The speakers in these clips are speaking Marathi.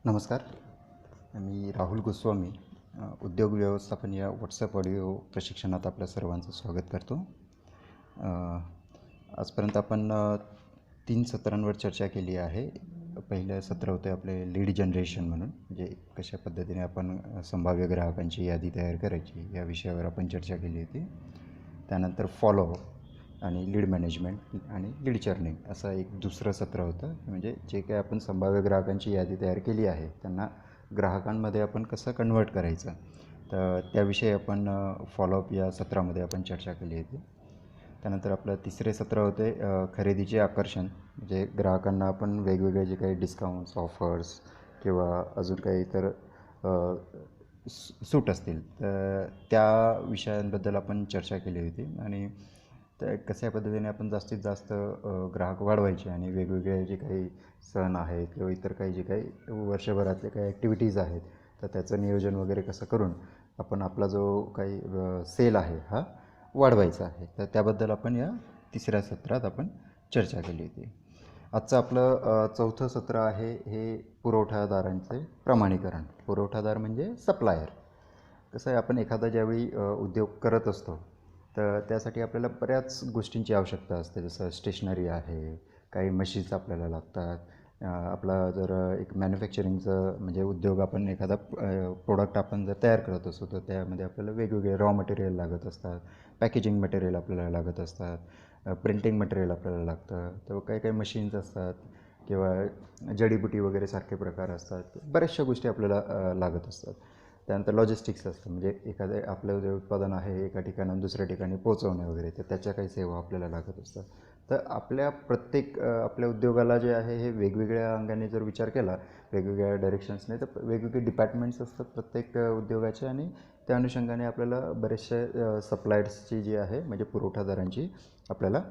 नमस्कार. मी राहुल गोस्वामी उद्योग व्यवस्थापन या व्हॉट्सॲप ऑडिओ प्रशिक्षणात आपल्या सर्वांचं स्वागत करतो. आजपर्यंत आपण 3 सत्रांवर चर्चा केली आहे. पहिलं सत्र होते आपले लीड जनरेशन म्हणून, म्हणजे कशा पद्धतीने आपण संभाव्य ग्राहकांची यादी तयार करायची या विषयावर आपण चर्चा केली होती. त्यानंतर फॉलोअप आणि लीड मॅनेजमेंट आणि लीड चर्निंग असं एक दुसरं सत्र होतं. म्हणजे जे काही आपण संभाव्य ग्राहकांची यादी तयार केली आहे त्यांना ग्राहकांमध्ये आपण कसं कन्वर्ट करायचं, तर त्याविषयी आपण फॉलोअप या सत्रामध्ये आपण चर्चा केली होती. त्यानंतर आपलं तिसरे सत्र होते खरेदीचे आकर्षण, म्हणजे ग्राहकांना आपण वेगवेगळे जे काही डिस्काउंट्स, ऑफर्स किंवा अजून काही इतर सूट असतील तर त्या विषयांबद्दल आपण चर्चा केली होती. आणि त्या कशा पद्धतीने आपण जास्तीत जास्त ग्राहक वाढवायचे आणि वेगवेगळे जे काही सण आहेत किंवा इतर काही जे काही वर्षभरातले काही ॲक्टिव्हिटीज आहेत तर त्याचं नियोजन वगैरे कसं करून आपण आपला जो काही सेल आहे हा वाढवायचा आहे, तर त्याबद्दल आपण या तिसऱ्या सत्रात आपण चर्चा केली होती. आजचं आपलं चौथं सत्र आहे हे पुरवठादारांचे प्रमाणीकरण. पुरवठादार म्हणजे सप्लायर. कसं आहे, आपण एखादा ज्यावेळी उद्योग करत असतो तर त्यासाठी आपल्याला बऱ्याच गोष्टींची आवश्यकता असते. जसं स्टेशनरी आहे, काही मशीन्स आपल्याला लागतात. आपला जर एक मॅन्युफॅक्चरिंगचं म्हणजे उद्योग, आपण एखादा प्रोडक्ट आपण जर तयार करत असतो तर त्यामध्ये आपल्याला वेगवेगळे रॉ मटेरियल लागत असतात, पॅकेजिंग मटेरियल आपल्याला लागत असतात, प्रिंटिंग मटेरियल आपल्याला लागतं. तर काही काही मशीन्स असतात किंवा जडीबुटी वगैरे सारखे प्रकार असतात. बऱ्याचशा गोष्टी आपल्याला लागत असतात. त्यानंतर लॉजिस्टिक्स असतं, म्हणजे एखादं आपलं जे उत्पादन आहे एका ठिकाणाहून दुसऱ्या ठिकाणी पोहोचवणे वगैरे, तर त्याच्या काही सेवा आपल्याला लागत असतात. तर आपल्या प्रत्येक आपल्या उद्योगाला जे आहे हे वेगवेगळ्या अंगाने जर विचार केला, वेगवेगळ्या डायरेक्शन्सने, तर वेगवेगळे डिपार्टमेंट्स असतात प्रत्येक उद्योगाचे. आणि त्या अनुषंगाने आपल्याला बरेचसे सप्लायर्सची जी आहे म्हणजे पुरवठादारांची आपल्याला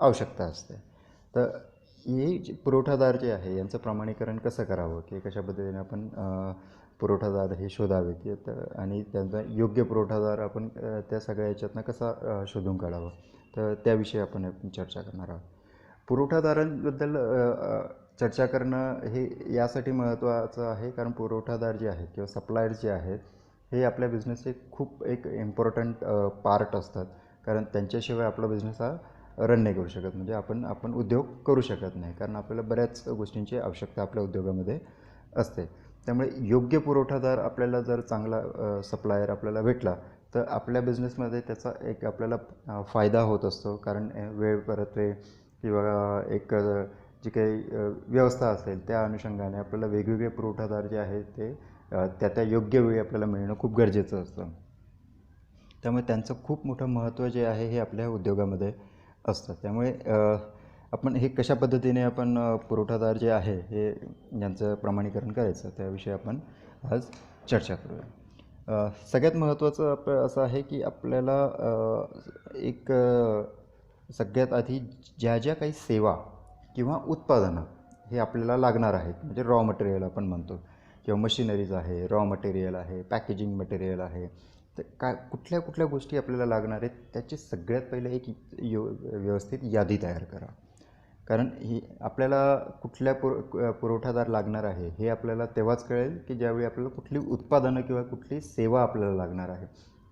आवश्यकता असते. तर हे जे पुरवठादार जे आहे यांचं प्रमाणीकरण कसं करावं, की कशा पद्धतीने आपण पुरवठादार हे शोधावे की आणि त्यांचा योग्य पुरवठादार आपण त्या सगळ्या याच्यातनं कसा शोधून काढावा, तर त्याविषयी आपण चर्चा करणार आहोत. पुरवठादारांबद्दल चर्चा करणं हे यासाठी महत्त्वाचं आहे कारण पुरवठादार जे आहेत किंवा सप्लायर्स जे आहेत हे आपल्या बिझनेसचे खूप एक इम्पॉर्टंट पार्ट असतात. कारण त्यांच्याशिवाय आपला बिझनेस हा रन नाही करू शकत, म्हणजे आपण उद्योग करू शकत नाही, कारण आपल्याला बऱ्याच गोष्टींची आवश्यकता आपल्या उद्योगामध्ये असते. त्यामुळे योग्य पुरवठादार आपल्याला जर चांगला सप्लायर आपल्याला भेटला तर आपल्या बिझनेसमध्ये त्याचा एक आपल्याला फायदा होत असतो. कारण वेळ परत्वे किंवा एक जी काही व्यवस्था असेल त्या अनुषंगाने आपल्याला वेगवेगळे पुरवठादार जे आहेत ते त्या योग्य वेळी आपल्याला मिळणं खूप गरजेचं असतं. त्यामुळे त्यांचं खूप मोठं महत्त्व जे आहे हे आपल्या उद्योगामध्ये असतं. त्यामुळे आपण हे कशा पद्धतीने आपण पुरवठादार जे आहे हे यांचं प्रमाणीकरण करायचं त्याविषयी आपण आज चर्चा करूया. सगळ्यात महत्त्वाचं असं आहे की आपल्याला एक सगळ्यात आधी ज्या ज्या काही सेवा किंवा उत्पादनं हे आपल्याला लागणार आहेत, म्हणजे रॉ मटेरियल आपण म्हणतो, किंवा मशिनरीज आहे, रॉ मटेरियल आहे, पॅकेजिंग मटेरियल आहे, तर कुठल्या कुठल्या गोष्टी आपल्याला लागणार आहेत त्याची सगळ्यात पहिले एक व्यवस्थित यादी तयार करा. कारण ही आपल्याला कुठल्या पुरवठादार लागणार आहे हे आपल्याला तेव्हाच कळेल की ज्यावेळी आपल्याला कुठली उत्पादनं किंवा कुठली सेवा आपल्याला लागणार आहे,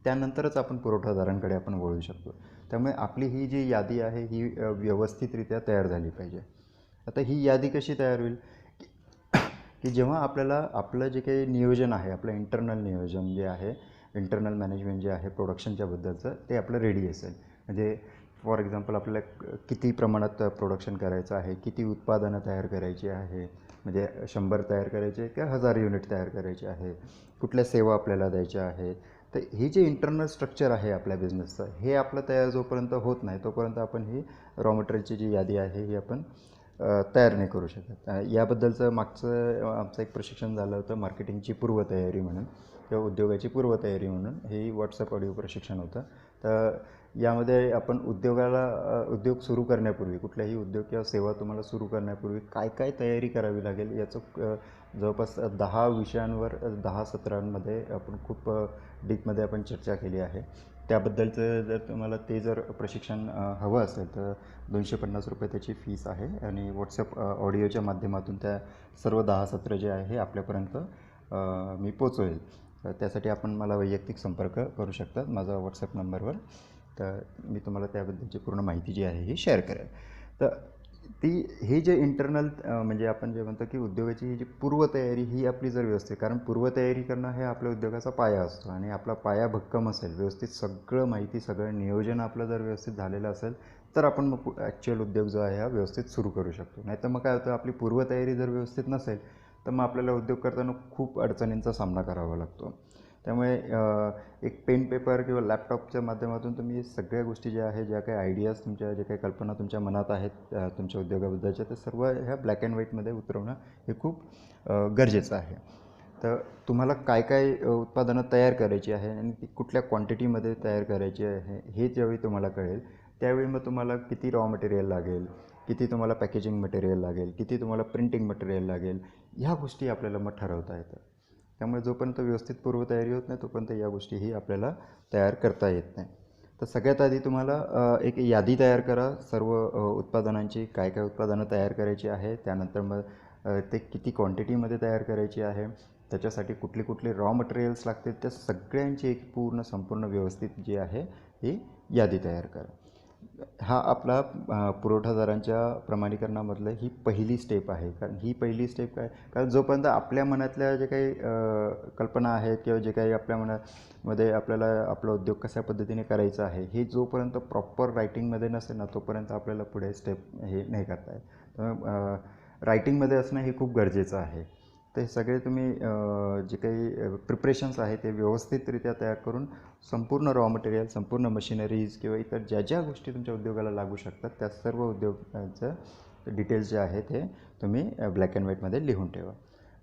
त्यानंतरच आपण पुरवठादारांकडे आपण वळू शकतो. त्यामुळे आपली ही जी यादी आहे ही व्यवस्थितरित्या तयार झाली पाहिजे. आता ही यादी कशी तयार होईल की जेव्हा आपल्याला आपलं जे काही नियोजन आहे, आपलं इंटरनल नियोजन जे आहे, इंटरनल मॅनेजमेंट जे आहे प्रोडक्शनच्या बद्दलचं, ते आपलं रेडी असेल. म्हणजे फॉर एक्झाम्पल आपल्याला किती प्रमाणात प्रोडक्शन करायचं आहे, किती उत्पादनं तयार करायची आहे, म्हणजे 100 तयार करायचे किंवा 1000 युनिट तयार करायचे आहे, कुठल्या सेवा आपल्याला द्यायच्या आहेत. तर हे जे इंटरनल स्ट्रक्चर आहे आपल्या बिझनेसचं हे आपलं तयार जोपर्यंत होत नाही तोपर्यंत आपण ही रॉ मटेरियलची जी यादी आहे ही आपण तयार नाही करू शकत. याबद्दलचं आमचं एक प्रशिक्षण झालं होतं मार्केटिंगची पूर्वतयारी म्हणून किंवा उद्योगाची पूर्वतयारी म्हणून. हे व्हॉट्सअप ऑडिओ प्रशिक्षण होतं. तर यामध्ये आपण उद्योग सुरू करण्यापूर्वी, कुठलाही उद्योग किंवा सेवा तुम्हाला सुरू करण्यापूर्वी काय काय तयारी करावी लागेल याचं जवळपास 10 विषयांवर 10 सत्रांमध्ये आपण खूप डीपमध्ये आपण चर्चा केली आहे. त्याबद्दलचं जर तुम्हाला ते जर प्रशिक्षण हवं असेल तर ₹250 त्याची फीस आहे आणि व्हॉट्सअप ऑडिओच्या माध्यमातून त्या सर्व 10 सत्र जे आहे हे आपल्यापर्यंत मी पोचवेल. तर त्यासाठी आपण मला वैयक्तिक संपर्क करू शकतात माझा व्हॉट्सअप नंबरवर. तर मी तुम्हाला त्याबद्दलची पूर्ण माहिती जी आहे ही शेअर करेल. तर हे जे इंटरनल म्हणजे आपण जे म्हणतो की उद्योगाची ही जी पूर्वतयारी ही आपली जर व्यवस्थित, कारण पूर्वतयारी करणं हे आपल्या उद्योगाचा पाया असतो आणि आपला पाया भक्कम असेल, व्यवस्थित सगळं माहिती, सगळं नियोजन आपलं जर व्यवस्थित झालेलं असेल तर आपण मग ॲक्च्युअल उद्योग जो आहे हा व्यवस्थित सुरू करू शकतो. नाहीतर मग काय होतं, आपली पूर्वतयारी जर व्यवस्थित नसेल तर मग आपल्याला उद्योग करताना खूप अडचणींचा सामना करावा लागतो. त्यामुळे एक पेन पेपर किंवा लॅपटॉपच्या माध्यमातून तुम्ही सगळ्या गोष्टी ज्या आहेत, ज्या काही आयडियाज तुमच्या, ज्या काही कल्पना तुमच्या मनात आहेत तुमच्या उद्योगाबद्दलच्या, ते सर्व ह्या ब्लॅक अँड व्हाईटमध्ये उतरवणं हे खूप गरजेचं आहे. तर तुम्हाला काय काय उत्पादनं तयार करायची आहे आणि ती कुठल्या क्वांटिटीमध्ये तयार करायची आहे हे ज्यावेळी तुम्हाला कळेल त्यावेळी मग तुम्हाला किती रॉ मटेरियल लागेल, किती तुम्हाला पॅकेजिंग मटेरियल लागेल, किती तुम्हाला प्रिंटिंग मटेरियल लागेल, ह्या गोष्टी आपल्याला मग ठरवता येतात. त्यामुळे जोपर्यंत व्यवस्थित पूर्वतयारी होत नाही तोपर्यंत या गोष्टीही आपल्याला तयार करता येत नाही. तर सगळ्यात आधी तुम्हाला एक यादी तयार करा सर्व उत्पादनांची, काय काय उत्पादनं तयार करायची आहे, त्यानंतर मग ते किती क्वांटिटीमध्ये तयार करायची आहे, त्याच्यासाठी कुठले कुठले रॉ मटेरियल्स लागतील, त्या सगळ्यांची एक संपूर्ण व्यवस्थित जी आहे ही यादी तयार करा. हा आपला पुरवठादारांच्या प्रमाणीकरणामधलं ही पहिली स्टेप आहे. कारण ही पहिली स्टेप काय, कारण जोपर्यंत आपल्या मनातल्या जे काही कल्पना आहेत किंवा जे काही आपल्या मनामध्ये आपल्याला आपला उद्योग कशा पद्धतीने करायचा आहे हे जोपर्यंत प्रॉपर रायटिंगमध्ये नसेल ना तोपर्यंत आपल्याला पुढे स्टेप हे नाही करता येत. त्यामुळे रायटिंगमध्ये असणं हे खूप गरजेचं आहे. ते सगळे तुम्ही जे काही प्रिपरेशन्स आहेत ते व्यवस्थितरित्या तयार करून संपूर्ण रॉ मटेरियल, संपूर्ण मशिनरीज किंवा इतर ज्या ज्या गोष्टी तुमच्या उद्योगाला लागू शकतात त्या सर्व उद्योगाचं डिटेल्स जे आहेत ते तुम्ही ब्लॅक अँड व्हाईटमध्ये लिहून ठेवा.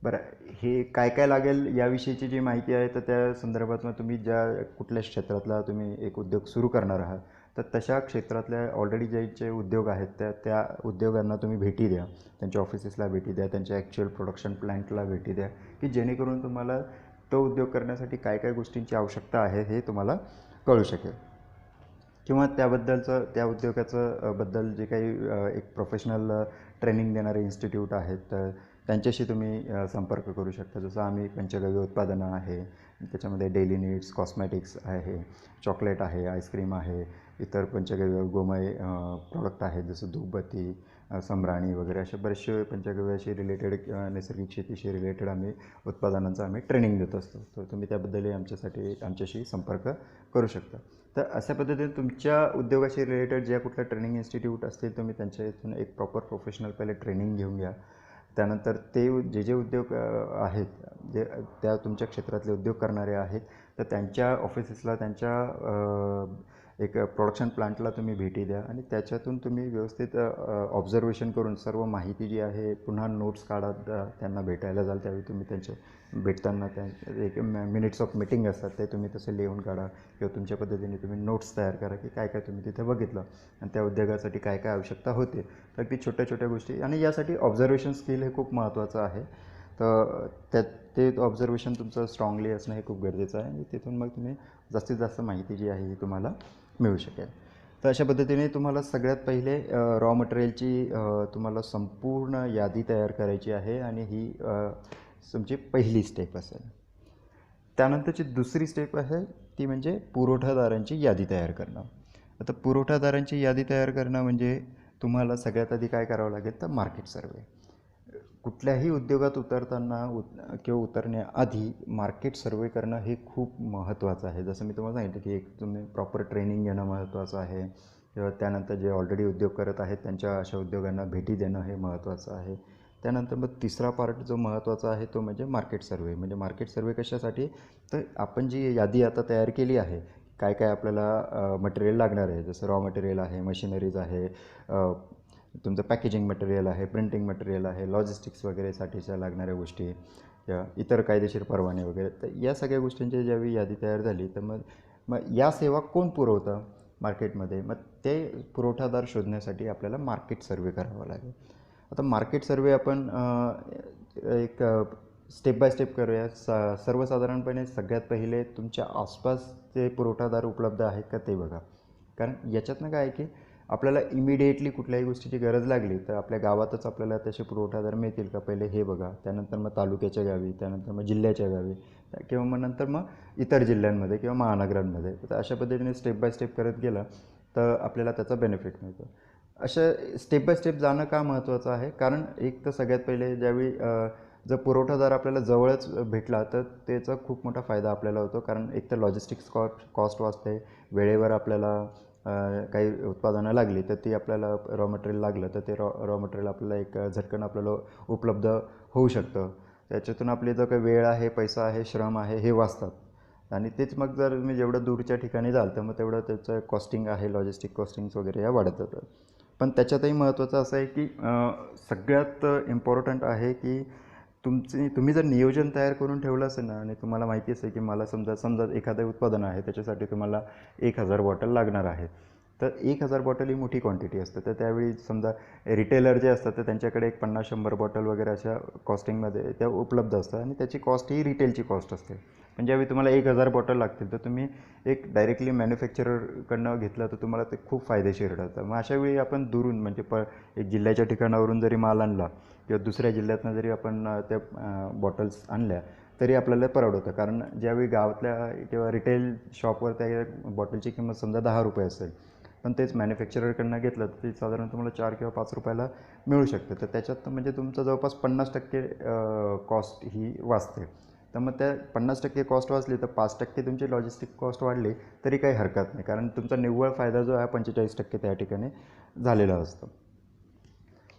बरं, हे काय काय लागेल याविषयीची जी माहिती आहे तर त्या संदर्भात मग तुम्ही ज्या कुठल्या क्षेत्रातला तुम्ही एक उद्योग सुरू करणार आहात तर तशा क्षेत्रातल्या ऑलरेडी ज्याचे उद्योग आहेत त्या उद्योगांना तुम्ही भेटी द्या, त्यांच्या ऑफिसेसला भेटी द्या, त्यांच्या ॲक्च्युअल प्रोडक्शन प्लॅन्टला भेटी द्या, की जेणेकरून तुम्हाला तो उद्योग करण्यासाठी काय काय गोष्टींची आवश्यकता आहे हे तुम्हाला कळू शकेल. किंवा त्याबद्दलचं त्या उद्योगाचं बद्दल जे काही एक प्रोफेशनल ट्रेनिंग देणारे इन्स्टिट्यूट आहेत तर त्यांच्याशी तुम्ही संपर्क करू शकता. जसं आम्ही पंचगव्य उत्पादनं आहे, त्याच्यामध्ये डेली नीड्स, कॉस्मॅटिक्स आहे, चॉकलेट आहे, आईस्क्रीम आहे, इतर पंचगव्य गोमय प्रोडक्ट आहेत जसं धूपबत्ती, सम्राणी वगैरे असे बरेचसे पंचगव्याशी रिलेटेड नैसर्गिक शेतीशी रिलेटेड आम्ही उत्पादनांचं आम्ही ट्रेनिंग देत असतो. तर तुम्ही त्याबद्दलही आमच्याशी संपर्क करू शकता. तर अशा पद्धतीने तुमच्या उद्योगाशी रिलेटेड ज्या कुठल्या ट्रेनिंग इन्स्टिट्यूट असतील तुम्ही त्यांच्या इथून एक प्रॉपर प्रोफेशनल पहिले ट्रेनिंग घेऊन घ्या. त्यानंतर ते जे उद्योग आहेत जे त्या तुमच्या क्षेत्रातले उद्योग करणारे आहेत तर त्यांच्या ऑफिसेसला, त्यांच्या एक प्रोडक्शन प्लांटला तुम्ही भेटी द्या आणि त्याच्यातून तुम्ही व्यवस्थित ऑब्झर्वेशन करून सर्व माहिती जी आहे पुन्हा नोट्स काढा. त्यांना भेटायला जाल त्यावेळी तुम्ही त्यांचे भेटताना त्या एक मिनिट्स ऑफ मीटिंग असतात ते तुम्ही तसे लिहून काढा किंवा तुमच्या पद्धतीने तुम्ही नोट्स तयार करा की काय काय तुम्ही तिथे बघितलं आणि त्या उद्योगासाठी काय काय आवश्यकता होते. तर ती छोट्या छोट्या गोष्टी, आणि यासाठी ऑब्झर्वेशन स्किल हे खूप महत्त्वाचं आहे. तर ते ऑब्झर्वेशन तुमचं स्ट्रॉंगली असणं हे खूप गरजेचं आहे आणि तिथून मग तुम्ही जास्तीत जास्त माहिती जी आहे ही तुम्हाला मिळू शकेल. तर अशा पद्धतीने तुम्हाला सगळ्यात पहिले रॉ मटेरियलची तुम्हाला संपूर्ण यादी तयार करायची आहे आणि ही तुमची पहिली स्टेप असेल. त्यानंतरची दुसरी स्टेप आहे ती म्हणजे पुरवठादारांची यादी तयार करणं. आता पुरवठादारांची यादी तयार करणं म्हणजे तुम्हाला सगळ्यात आधी काय करावं लागेल तर मार्केट सर्वे. कुठल्याही उद्योगात उतरताना किंवा उतरण्याआधी मार्केट सर्वे करणं हे खूप महत्त्वाचं आहे. जसं मी तुम्हाला सांगितलं की एक तुम्ही प्रॉपर ट्रेनिंग घेणं महत्त्वाचं आहे किंवा त्यानंतर जे ऑलरेडी उद्योग करत आहेत त्यांच्या अशा उद्योगांना भेटी देणं हे महत्त्वाचं आहे. त्यानंतर मग तिसरा पार्ट जो महत्त्वाचा आहे तो म्हणजे मार्केट सर्वे. म्हणजे मार्केट सर्वे कशासाठी, तर आपण जी यादी आता तयार केली आहे काय काय आपल्याला मटेरियल लागणार आहे, जसं रॉ मटेरियल आहे, मशिनरीज आहे, तुमचं पॅकेजिंग मटेरियल आहे, प्रिंटिंग मटेरियल आहे, लॉजिस्टिक्स वगैरेसाठीच्या लागणाऱ्या गोष्टी या इतर कायदेशीर परवाने वगैरे, तर या सगळ्या गोष्टींची ज्यावेळी यादी तयार झाली तर मग मग या सेवा कोण पुरवतं मार्केटमध्ये, मग ते पुरवठादार शोधण्यासाठी आपल्याला मार्केट सर्वे करावा लागेल. आता मार्केट सर्वे आपण एक स्टेप बाय स्टेप करूया. सर्वसाधारणपणे सगळ्यात पहिले तुमच्या आसपास जे पुरवठादार उपलब्ध आहेत का ते बघा. कारण याच्यातनं काय आहे की आपल्याला इमिडिएटली कुठल्याही गोष्टीची गरज लागली तर आपल्या गावातच आपल्याला तसे पुरवठादार मिळतील का, पहिले हे बघा. त्यानंतर मग तालुक्याच्या गावी, त्यानंतर मग जिल्ह्याच्या गावी, किंवा मग नंतर मग इतर जिल्ह्यांमध्ये किंवा महानगरांमध्ये. तर अशा पद्धतीने स्टेप बाय स्टेप करत गेलं तर आपल्याला त्याचा बेनिफिट मिळतो. अशा स्टेप बाय स्टेप जाणं का महत्त्वाचं आहे, कारण एक तर सगळ्यात पहिले ज्यावेळी जर पुरवठादार आपल्याला जवळच भेटला तर त्याचा खूप मोठा फायदा आपल्याला होतो. कारण एक तर लॉजिस्टिक्स कॉस्ट वाचते, वेळेवर आपल्याला काही उत्पादनं लागली तर ती आपल्याला रॉ मटेरियल लागलं तर ते रॉ मटेरियल आपल्याला एक झटकन आपल्याला उपलब्ध होऊ शकतं. त्याच्यातून आपली जो काही वेळ आहे, पैसा आहे, श्रम आहे, हे वाचतात. आणि तेच मग जर तुम्ही जेवढं दूरच्या ठिकाणी जाल तर मग तेवढं त्याचं कॉस्टिंग आहे, लॉजिस्टिक कॉस्टिंग्स वगैरे या वाढत जातात. पण त्याच्यातही महत्त्वाचं असं आहे की सगळ्यात इम्पॉर्टंट आहे की तुम्ही जर नियोजन तयार करून ठेवलं असेल ना, आणि तुम्हाला माहिती असेल की मला समजा एखादं उत्पादन आहे, त्याच्यासाठी तुम्हाला 1000 बॉटल लागणार आहे. तर 1000 बॉटल ही मोठी क्वांटिटी असते. तर त्यावेळी समजा रिटेलर जे असतात तर त्यांच्याकडे एक 50-100 बॉटल वगैरे अशा कॉस्टिंगमध्ये त्या उपलब्ध असतात आणि त्याची कॉस्ट ही रिटेलची कॉस्ट असते. पण ज्यावेळी तुम्हाला 1000 बॉटल लागतील तर तुम्ही एक डायरेक्टली मॅन्युफॅक्चररकडनं घेतलं तर तुम्हाला ते खूप फायदेशीर ठरतं. मग अशावेळी आपण दुरून म्हणजे एक जिल्ह्याच्या ठिकाणावरून जरी माल आणला किंवा दुसऱ्या जिल्ह्यातनं जरी आपण त्या बॉटल्स आणल्या तरी आपल्याला परवडतं. कारण ज्यावेळी गावातल्या किंवा रिटेल शॉपवर त्या बॉटलची किंमत समजा 10 रुपये असेल, पण तेच मॅन्युफॅक्चररकडनं घेतलं तर ते साधारण तुम्हाला 4 किंवा 5 रुपयाला मिळू शकतं. तर त्याच्यात म्हणजे तुमचं जवळपास 50% कॉस्ट ही वाचते. तर मग त्या 50% कॉस्ट वाचली तर 5% तुमची लॉजिस्टिक कॉस्ट वाढली तरी काही हरकत नाही. कारण तुमचा निव्वळ फायदा जो आहे 45% त्या ठिकाणी झालेला असतो.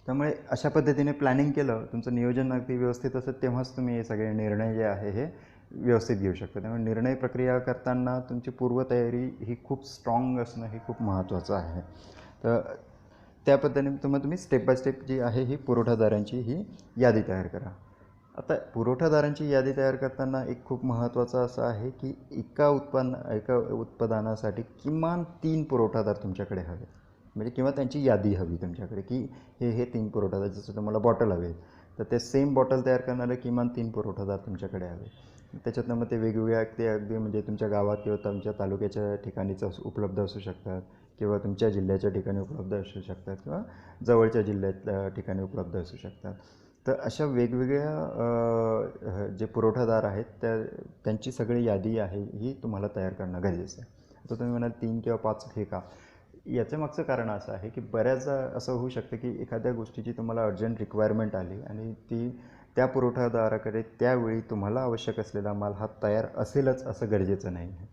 त्यामुळे अशा पद्धतीने प्लॅनिंग केलं, तुमचं नियोजन अगदी व्यवस्थित असेल तेव्हाच तुम्ही हे सगळे निर्णय जे आहे हे व्यवस्थित घेऊ शकता. त्यामुळे निर्णय प्रक्रिया करताना तुमची पूर्वतयारी ही खूप स्ट्रॉंग असणं हे खूप महत्त्वाचं आहे. तर त्या पद्धतीने मग तुम्ही स्टेप बाय स्टेप जी आहे ही पुरवठादारांची ही यादी तयार करा. आता पुरवठादारांची यादी तयार करताना एक खूप महत्त्वाचं असं आहे की एका उत्पादनासाठी किमान 3 पुरवठादार तुमच्याकडे हवे. म्हणजे किंवा त्यांची यादी हवी तुमच्याकडे की हे 3 पुरवठादार, जसं तुम्हाला बॉटल हवे तर ते सेम बॉटल तयार करणारे किमान 3 पुरवठादार तुमच्याकडे हवे. त्याच्यातनं मग ते वेगवेगळ्या ते अगदी म्हणजे तुमच्या गावात किंवा तुमच्या तालुक्याच्या ठिकाणीच उपलब्ध असू शकतात किंवा तुमच्या जिल्ह्याच्या ठिकाणी उपलब्ध असू शकतात किंवा जवळच्या जिल्ह्यातल्या ठिकाणी उपलब्ध असू शकतात. तर अशा वेगवेगळ्या जे पुरवठादार आहेत त्यांची सगळी यादी आहे ही तुम्हाला तयार करणं गरजेचं आहे. आता तुम्ही म्हणाल 3 किंवा 5 हे का? याच्या मागचं कारण असं आहे की बऱ्याचदा असं होऊ शकतं की एखाद्या गोष्टीची तुम्हाला अर्जंट रिक्वायरमेंट आली आणि त्या पुरवठादाराकडे त्यावेळी तुम्हाला आवश्यक असलेला माल हा तयार असेलच असं गरजेचं नाही आहे.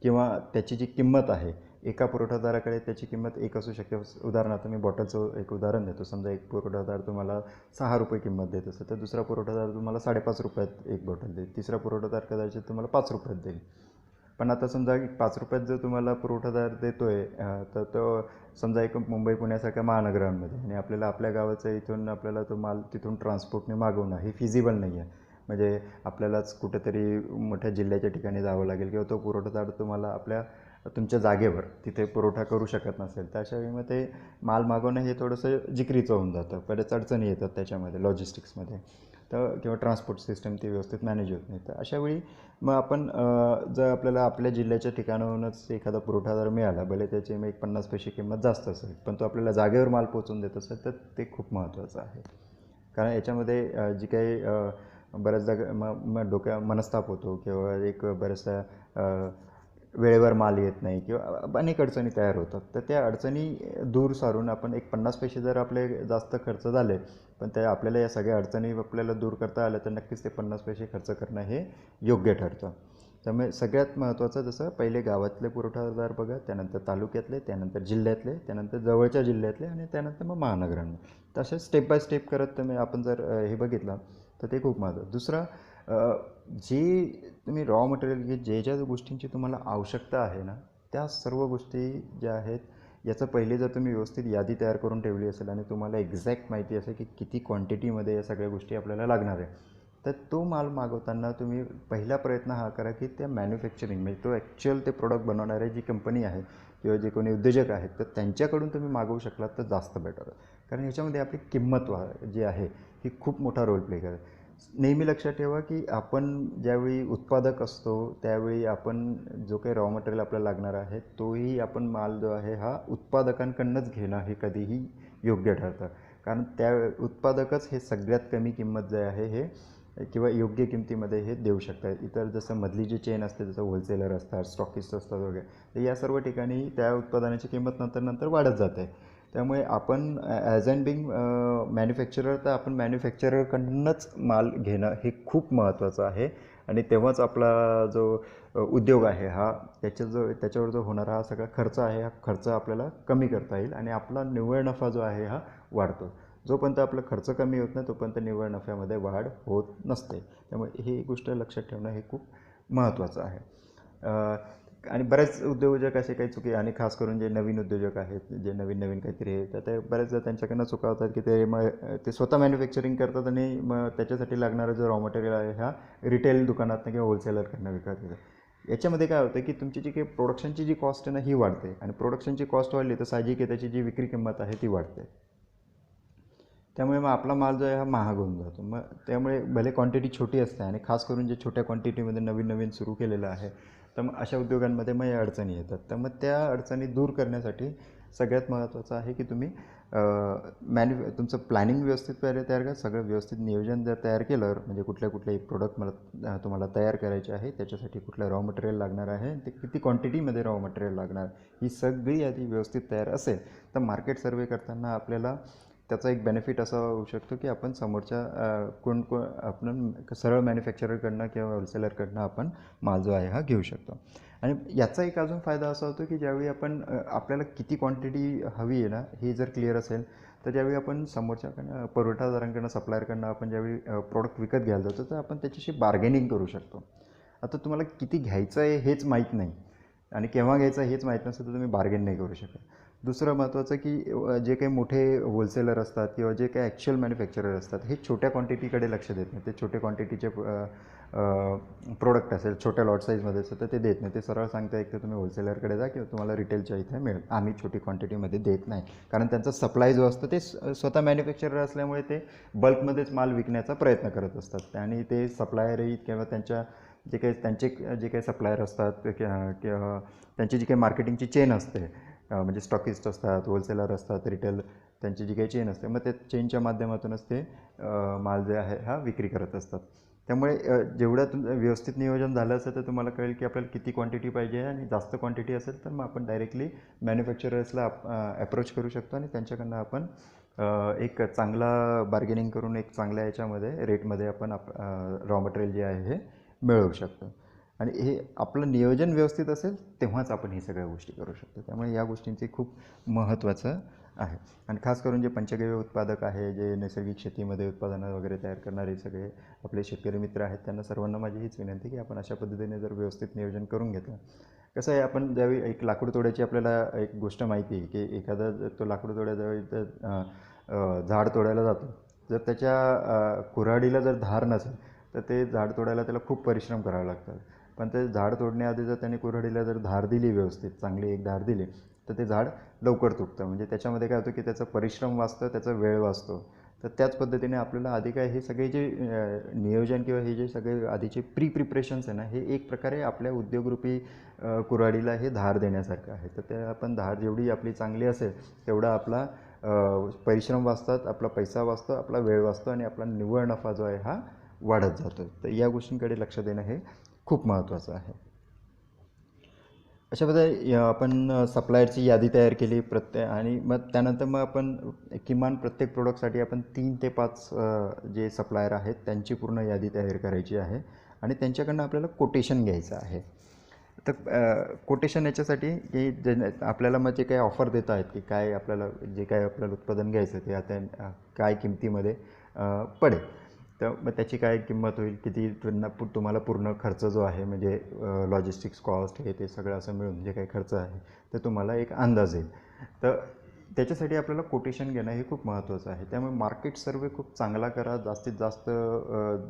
किंवा त्याची जी किंमत आहे, एका पुरवठादाराकडे त्याची किंमत एक असू शकते. उदाहरणार्थ मी बॉटलचं एक उदाहरण देतो. समजा एक पुरवठादार तुम्हाला 6 रुपये किंमत देत असेल तर दुसरा पुरवठादार तुम्हाला 5.5 रुपयात एक बॉटल देईल. तिसरा पुरवठादार कदाचित तुम्हाला 5 रुपयात देईल. पण आता समजा 5 रुपयात जर तुम्हाला पुरवठादार देतो आहे तर तो समजा एक मुंबई पुण्यासारख्या महानगरांमध्ये, आणि आपल्याला आपल्या गावाचं इथून आपल्याला तो माल तिथून ट्रान्सपोर्टने मागवणं हे फिजिबल नाही आहे. म्हणजे आपल्यालाच कुठेतरी मोठ्या जिल्ह्याच्या ठिकाणी जावं लागेल किंवा तो पुरवठादार तुम्हाला तुमच्या जागेवर तिथे पुरवठा करू शकत नसेल, तर अशा वेळी मग ते माल मागवणं हे थोडंसं जिकरीचं होऊन जातं. बरेच अडचणी येतात त्याच्यामध्ये लॉजिस्टिक्समध्ये, तर किंवा ट्रान्सपोर्ट सिस्टम ती व्यवस्थित मॅनेज होत नाही. तर अशावेळी मग आपण जर आपल्याला आपल्या जिल्ह्याच्या ठिकाणाहूनच एखादा पुरवठादार मिळाला, भले त्याची मग एक 50 पैसे किंमत जास्त असेल, पण तो आपल्याला जागेवर माल पोचवून देत असेल तर ते खूप महत्त्वाचं आहे. कारण याच्यामध्ये जी काही बऱ्याचदा मनस्ताप होतो किंवा एक बऱ्याचदा वेळेवर माल येत नाही किंवा अनेक अडचणी तयार होतात. तर त्या अडचणी दूर सारून आपण एक 50 पैसे जर आपले जास्त खर्च झाले, पण आपल्याला या सगळ्या अडचणी आपल्याला दूर करता आल्या तर नक्कीच ते 50 पैसे खर्च करणं हे योग्य ठरतं. त्यामुळे सगळ्यात महत्त्वाचं जसं पहिले गावातले पुरवठादार बघा, त्यानंतर तालुक्यातले, त्यानंतर जिल्ह्यातले, त्यानंतर जवळच्या जिल्ह्यातले आणि त्यानंतर मग महानगरांना. तर असे स्टेप बाय स्टेप करत आपण जर हे बघितलं तर ते खूप महत्त्वाचं. दुसरं, जे तुम्ही रॉ मटेरियल ज्या गोष्टींची तुम्हाला आवश्यकता आहे ना, त्या सर्व गोष्टी ज्या आहेत याचं पहिले जर तुम्ही व्यवस्थित यादी तयार करून ठेवली असेल आणि तुम्हाला एक्झॅक्ट माहिती असेल की किती क्वांटिटीमध्ये या सगळ्या गोष्टी आपल्याला लागणार आहे, तर तो माल मागवताना तुम्ही पहिला प्रयत्न हा करा की त्या मॅन्युफॅक्चरिंग म्हणजे तो ॲक्च्युअल ते प्रोडक्ट बनवणारे जी कंपनी आहे किंवा जे कोणी उद्योजक आहेत तर त्यांच्याकडून तुम्ही मागवू शकलात तर जास्त बेटर. कारण ह्याच्यामध्ये आपली किंमत जी आहे ही खूप मोठा रोल प्ले करते. नेहमी लक्षात ठेवा की आपण ज्यावेळी उत्पादक असतो त्यावेळी आपण जो काही रॉ मटेरियल आपल्याला लागणार आहे तोही आपण माल जो आहे हा उत्पादकांकडूनच घेणं हे कधीही योग्य ठरतं. कारण त्या उत्पादकच हे सगळ्यात कमी किंमत जे आहे हे किंवा योग्य किमतीमध्ये हे देऊ शकतात. इतर जसं मधली जी चेन असते जसं होलसेलर असतात, स्टॉकिस्ट असतात वगैरे, तर या सर्व ठिकाणी त्या उत्पादनाची किंमत नंतर वाढत जाते. त्यामुळे आपण ॲज अँड बिंग मॅन्युफॅक्चरर तर आपण मॅन्युफॅक्चररकडूनच माल घेणं हे खूप महत्त्वाचं आहे. आणि तेव्हाच आपला जो उद्योग आहे हा त्याच्यावर जो होणारा हा सगळा खर्च आहे हा खर्च आपल्याला कमी करता येईल आणि आपला निव्वळ नफा जो आहे हा वाढतो. जोपर्यंत आपला खर्च कमी होत नाही तोपर्यंत निव्वळ नफ्यामध्ये वाढ होत नसते. त्यामुळे ही गोष्ट लक्षात ठेवणं हे खूप महत्त्वाचं आहे. आणि बरेच उद्योजक असे काही चुकी आणि खास करून जे नवीन उद्योजक आहेत जे नवीन काहीतरी आहे तर ते बरेचदा त्यांच्याकडनं चुका होतात की ते स्वतः मॅन्युफॅक्चरिंग करतात आणि मग त्याच्यासाठी लागणारं जो रॉ मटेरियल आहे हा रिटेल दुकानातनं किंवा होलसेलरकडनं विकत घेतात. याच्यामध्ये काय होतं की तुमची जी काही प्रोडक्शनची जी कॉस्ट आहे ना ही वाढते आणि प्रोडक्शनची कॉस्ट वाढली तर साहजिक आहे त्याची जी विक्री किंमत आहे ती वाढते. त्यामुळे मग आपला माल जो आहे हा महाग होऊन जातो. मग त्यामुळे भले क्वांटिटी छोटी असते आणि खास करून जे छोट्या क्वांटिटीमध्ये नवीन सुरू केलेलं आहे तर मग अशा उद्योगांमध्ये मग या अडचणी येतात. तर मग त्या अडचणी दूर करण्यासाठी सगळ्यात महत्त्वाचं आहे की तुम्ही तुमचं प्लॅनिंग व्यवस्थित तयार करा. सगळं व्यवस्थित नियोजन जर तयार केलं म्हणजे कुठल्याही प्रोडक्ट तुम्हाला तयार करायचे आहे त्याच्यासाठी कुठलं रॉ मटेरियल लागणार आहे ते किती क्वांटिटीमध्ये रॉ मटेरियल लागणार ही सगळी यादी व्यवस्थित तयार असेल तर मार्केट सर्वे करताना आपल्याला त्याचा एक बेनिफिट असा होऊ शकतो की आपण समोरच्या आपण सरळ मॅन्युफॅक्चररकडनं किंवा होलसेलरकडनं आपण माल जो आहे हा घेऊ शकतो. आणि याचा एक अजून फायदा असा होतो की ज्यावेळी आपण आपल्याला किती क्वांटिटी हवी आहे ना हे जर क्लिअर असेल तर ज्यावेळी आपण समोरच्याकडनं पुरवठादारांकडनं सप्लायरकडनं आपण ज्यावेळी प्रोडक्ट विकत घ्यायला जातो तर आपण त्याच्याशी बार्गेनिंग करू शकतो. आता तुम्हाला किती घ्यायचं आहे हेच माहीत नाही आणि केव्हा घ्यायचं हेच माहीत नसेल तर तुम्ही बार्गेन नाही करू शकत. दुसरं महत्त्वाचं की जे काही मोठे होलसेलर असतात किंवा जे काही ॲक्च्युअल मॅन्युफॅक्चरर असतात हे छोट्या क्वांटिटीकडे लक्ष देत नाही. ते छोटे क्वांटिटीचे प्रोडक्ट असेल छोट्या लॉट साईजमध्ये असेल तर ते देत नाही. ते सरळ सांगता एक तर तुम्ही होलसेलरकडे जा किंवा तुम्हाला रिटेलच्या इथे मिळेल, आम्ही छोटी क्वांटिटीमध्ये देत नाही. कारण त्यांचा सप्लाय जो असतो ते स्वतः मॅन्युफॅक्चरर असल्यामुळे ते बल्कमध्येच माल विकण्याचा प्रयत्न करत असतात आणि ते सप्लायरही किंवा त्यांचे जे काही सप्लायर असतात किंवा त्यांची जी काही मार्केटिंगची चेन असते म्हणजे स्टॉकिस्ट असतात, होलसेलर असतात, रिटेल त्यांची जी काही चेन असते मग त्या चेनच्या माध्यमातूनच ते माल जे आहे हा विक्री करत असतात. त्यामुळे जेवढं व्यवस्थित नियोजन झालं असेल तर तुम्हाला कळेल की आपल्याला किती क्वांटिटी पाहिजे आणि जास्त क्वांटिटी असेल तर मग आपण डायरेक्टली मॅन्युफॅक्चरर्सला अप्रोच करू शकतो आणि त्यांच्याकडनं आपण एक चांगला बार्गेनिंग करून एक चांगल्या याच्यामध्ये रेटमध्ये आपण रॉ मटेरियल जे आहे हे मिळवू शकतो. आणि हे आपलं नियोजन व्यवस्थित असेल तेव्हाच आपण ही सगळ्या गोष्टी करू शकतो. त्यामुळे या गोष्टींचे खूप महत्त्वाचं आहे. आणि खास करून जे पंचगव्य उत्पादक आहे जे नैसर्गिक शेतीमध्ये उत्पादनं वगैरे तयार करणारे सगळे आपले शेतकरी मित्र आहेत त्यांना सर्वांना माझी हीच विनंती की आपण अशा पद्धतीने जर व्यवस्थित नियोजन करून घेतलं. कसं आहे आपण ज्यावेळी एक लाकूड तोड्याची आपल्याला एक गोष्ट माहिती आहे की एखादा तो लाकूड तोड्याजवळ झाड तोडायला जातो जर त्याच्या कुऱ्हाडीला जर धार नसेल तर ते झाड तोडायला त्याला खूप परिश्रम करावे लागतात. पण ते झाड तोडण्याआधी जर त्याने कुऱ्हाडीला जर धार दिली व्यवस्थित चांगली एक धार दिली तर ते झाड लवकर तुटतं. म्हणजे त्याच्यामध्ये काय होतं की त्याचा परिश्रम वाचतं, त्याचा वेळ वाचतो. तर त्याच पद्धतीने आपल्याला आधी काय हे सगळे जे नियोजन किंवा हे जे सगळे आधीचे प्रिपरेशन्स आहे ना हे एक प्रकारे आपल्या उद्योगरूपी कुऱ्हाडीला हे धार देण्यासारखं आहे. तर ते आपण धार जेवढी आपली चांगली असेल तेवढा आपला परिश्रम वाचतात, आपला पैसा वाचतो, आपला वेळ वाचतो आणि आपला निव्वळ नफा जो आहे हा वाढत जातो. तर या गोष्टींकडे लक्ष देणं हे खूप महत्त्वाचं आहे. अशा प्रकारे आपण सप्लायरची यादी तयार केली आणि मग त्यानंतर मग आपण किमान प्रत्येक प्रोडक्टसाठी आपण 3 ते 5 जे सप्लायर आहेत त्यांची पूर्ण यादी तयार करायची आहे आणि त्यांच्याकडनं आपल्याला कोटेशन घ्यायचं आहे. तर कोटेशन याच्यासाठी की आपल्याला मग जे काही ऑफर देत आहेत की काय आपल्याला जे काय आपल्याला उत्पादन घ्यायचं ते आता काय किमतीमध्ये पडेल. तर मग त्याची काय किंमत होईल, किती तुम्हाला पूर्ण खर्च जो आहे म्हणजे लॉजिस्टिक्स कॉस्ट हे ते सगळं असं मिळून जे काही खर्च आहे तर तुम्हाला एक अंदाज येईल. तर त्याच्यासाठी आपल्याला कोटेशन घेणं हे खूप महत्त्वाचं आहे. त्यामुळे मार्केट सर्वे खूप चांगला करा. जास्तीत जास्त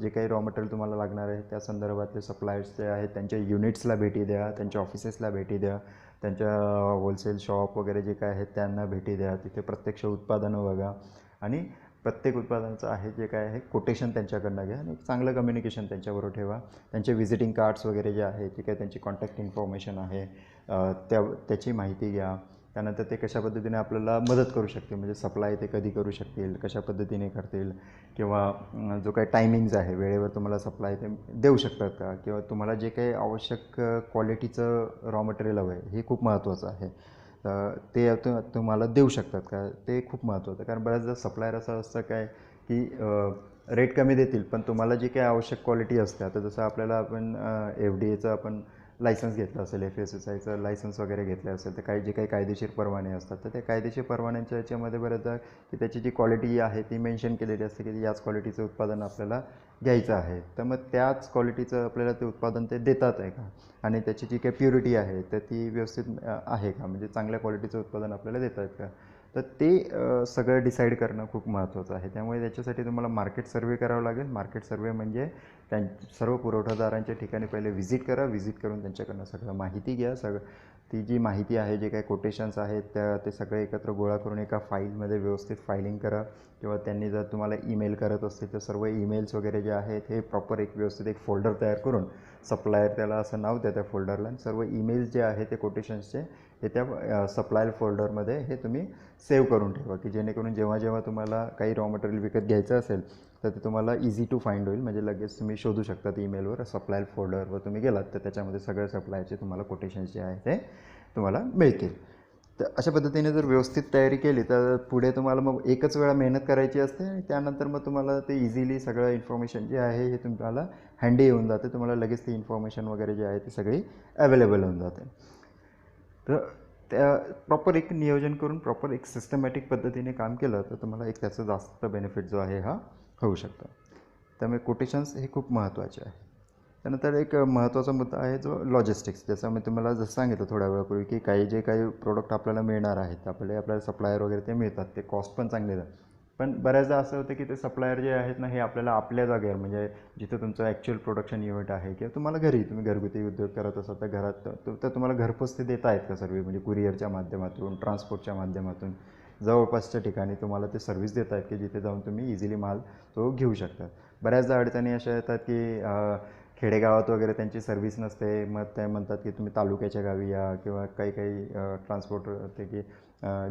जे काही रॉ मटेरियल तुम्हाला लागणार आहे त्या संदर्भातले सप्लायर्स जे आहेत त्यांच्या युनिट्सला भेटी द्या, त्यांच्या ऑफिसेसला भेटी द्या, त्यांच्या होलसेल शॉप वगैरे जे काय आहेत त्यांना भेटी द्या, तिथे प्रत्यक्ष उत्पादनं बघा आणि प्रत्येक उत्पादनाचं आहे जे काय आहे कोटेशन त्यांच्याकडनं घ्या आणि एक चांगलं कम्युनिकेशन त्यांच्याबरोबर ठेवा. त्यांचे व्हिजिटिंग कार्ड्स वगैरे जे आहे जे काही त्यांची कॉन्टॅक्ट इन्फॉर्मेशन आहे त्याची माहिती घ्या. त्यानंतर ते कशा पद्धतीने आपल्याला मदत करू शकतील, म्हणजे सप्लाय ते कधी करू शकतील, कशा पद्धतीने करतील, किंवा जो काही टायमिंग्ज आहे वेळेवर तुम्हाला सप्लाय ते देऊ शकतात का, किंवा तुम्हाला जे काही आवश्यक क्वालिटीचं रॉ मटेरियल हवं आहे हे खूप महत्त्वाचं आहे. ते तुम्हाला देऊ शकतात का, ते खूप महत्त्वाचं आहे. कारण बऱ्याचदा सप्लायर असं असतं काय की रेट कमी देतील पण तुम्हाला जी काही आवश्यक क्वालिटी असते, आता जसं आपल्याला आपण FDA आपण लायसन्स घेतलं असेल, FSSAIचं लायसन्स वगैरे घेतलं असेल, तर जे काही कायदेशीर परवाने असतात तर त्या कायदेशीर परवान्यांच्या याच्यामध्ये बऱ्याचदा की त्याची जी क्वालिटी आहे ती मेन्शन केलेली असते की याच क्वालिटीचं उत्पादन आपल्याला घ्यायचं आहे. तर मग त्याच क्वालिटीचं आपल्याला ते उत्पादन ते देतात आहे का, आणि त्याची जी काही प्युरिटी आहे तर ती व्यवस्थित आहे का, म्हणजे चांगल्या क्वालिटीचं उत्पादन आपल्याला देत आहेत का. तर ते सगळं डिसाईड करणं खूप महत्त्वाचं आहे. त्यामुळे त्याच्यासाठी तुम्हाला मार्केट सर्वे करावं लागेल. मार्केट सर्वे म्हणजे सर्व पुरवठादारांच्या ठिकाणी पहिले व्हिजिट करा. व्हिजिट करून त्यांच्याकडनं सगळं माहिती घ्या. ती जी माहिती आहे, जे काही कोटेशन्स आहेत ते सगळे एकत्र गोळा करून एका फाईलमध्ये व्यवस्थित फायलिंग करा. किंवा त्यांनी जर तुम्हाला ईमेल करत असतील तर सर्व ईमेल्स वगैरे जे आहेत हे प्रॉपर एक व्यवस्थित एक फोल्डर तयार करून, सप्लायर त्याला असं नाव द्या त्या फोल्डरला, आणि सर्व ईमेल्स जे आहे ते कोटेशन्सचे हे त्या सप्लायर फोल्डरमध्ये हे तुम्ही सेव्ह करून ठेवा, की जेणेकरून जेव्हा जेव्हा तुम्हाला काही रॉ मटेरियल विकत घ्यायचं असेल तर ते तुम्हाला इझी टू फाइंड होईल. म्हणजे लगेच तुम्ही शोधू शकतात ईमेलवर. सप्लायर फोल्डरवर तुम्ही गेलात तर त्याच्यामध्ये सगळे सप्लायरचे तुम्हाला कोटेशन्स जे आहे ते तुम्हाला मिळतील. तर अशा पद्धतीने जर व्यवस्थित तयारी केली तर पुढे तुम्हाला मग एकच वेळा मेहनत करायची असते आणि त्यानंतर मग तुम्हाला ते इझिली सगळं इन्फॉर्मेशन जे आहे हे तुम्हाला हँडी येऊन जाते. तुम्हाला लगेच ती इन्फॉर्मेशन वगैरे जे आहे ती सगळी अवेलेबल होऊन जाते. तर त्या प्रॉपर एक नियोजन करून प्रॉपर एक सिस्टमॅटिक पद्धतीने काम केलं तर तुम्हाला एक त्याचा जास्त बेनिफिट जो आहे हा होऊ शकतो. त्यामुळे कोटेशन्स हे खूप महत्त्वाचे आहे. त्यानंतर एक महत्त्वाचा मुद्दा आहे जो लॉजिस्टिक्स. जसं मी तुम्हाला जसं सांगितलं थोड्या वेळापूर्वी की जे काही प्रोडक्ट आपल्याला मिळणार आहेत, आपल्याला सप्लायर वगैरे ते मिळतात, ते कॉस्ट पण चांगले देतात. पण बऱ्याचदा असं होतं की ते सप्लायर जे आहेत ना हे आपल्याला आपल्या जागेवर, म्हणजे जिथं तुमचं ॲक्च्युअल प्रोडक्शन युनिट आहे किंवा तुम्हाला तुम्ही घरगुती उद्योग करत असाल तर घरात तर तुम्हाला घरपोच ते देता आहेत का सर्व, म्हणजे कुरिअरच्या माध्यमातून, ट्रान्सपोर्टच्या माध्यमातून जवळपासच्या ठिकाणी तुम्हाला ते सर्व्हिस देत आहेत की जिथे जाऊन तुम्ही इझिली माल तो घेऊ शकता. बऱ्याचदा अडचणी अशा येतात की खेडेगावात वगैरे त्यांची सर्व्हिस नसते. मग ते म्हणतात की तुम्ही तालुक्याच्या गावी या, किंवा काही ट्रान्सपोर्ट ते की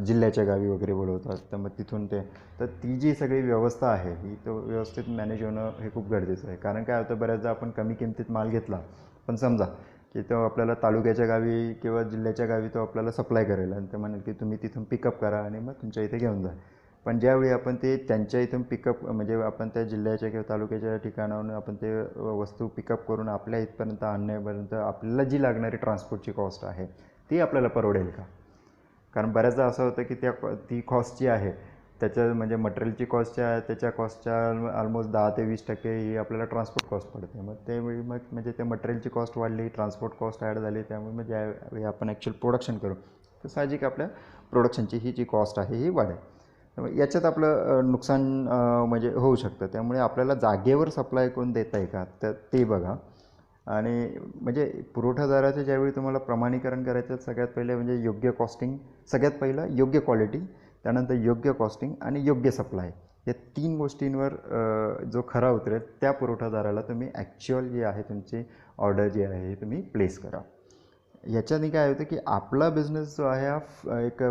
जिल्ह्याच्या गावी वगैरे बोलवतात. तर मग तिथून तर ती जी सगळी व्यवस्था आहे ही तो व्यवस्थित मॅनेज होणं हे खूप गरजेचं आहे. कारण काय होतं, बऱ्याचदा आपण कमी किमतीत माल घेतला पण समजा की तो आपल्याला तालुक्याच्या गावी किंवा जिल्ह्याच्या गावी तो आपल्याला सप्लाय करेल आणि ते म्हणेल की तुम्ही तिथून पिकअप करा आणि मग तुमच्या इथे घेऊन जा. पण ज्यावेळी आपण ते त्यांच्या इथून पिकअप, म्हणजे आपण त्या जिल्ह्याच्या किंवा तालुक्याच्या ठिकाणाहून आपण ते वस्तू पिकअप करून आपल्या इथपर्यंत आणण्यापर्यंत आपल्याला जी लागणारी ट्रान्सपोर्टची कॉस्ट आहे ती आपल्याला परवडेल का. कारण बऱ्याचदा असं होतं की ती कॉस्ट जी आहे त्याच्या, म्हणजे मटेरियलची कॉस्ट आहे त्याच्या कॉस्टच्या ऑलमोस्ट 10 ते 20% ही आपल्याला ट्रान्सपोर्ट कॉस्ट पडते. मग त्यावेळी म्हणजे त्या मटेरियलची कॉस्ट वाढली, ट्रान्सपोर्ट कॉस्ट ॲड झाली, त्यामुळे मग ज्यावेळी आपण ॲक्च्युअल प्रोडक्शन करू तर साहजिक आपल्या प्रोडक्शनची ही जी कॉस्ट आहे ही वाढेल. त्यामुळे याच्यात आपलं नुकसान म्हणजे होऊ शकतं. त्यामुळे आपल्याला जागेवर सप्लाय कोण देत आहे का तर ते बघा. आणि म्हणजे पुरवठादाराचं ज्यावेळी तुम्हाला प्रमाणीकरण करायचं सगळ्यात पहिले म्हणजे योग्य कॉस्टिंग, सगळ्यात पहिलं योग्य क्वालिटी, त्यानंतर योग्य कॉस्टिंग आणि योग्य सप्लाय, या 3 गोष्टींवर जो खरा उतरेल त्या पुरवठादाराला तुम्ही ॲक्च्युअल जी आहे तुमची ऑर्डर जी आहे ही तुम्ही प्लेस करा. याच्याने काय होतं की आपला बिझनेस जो आहे हा एक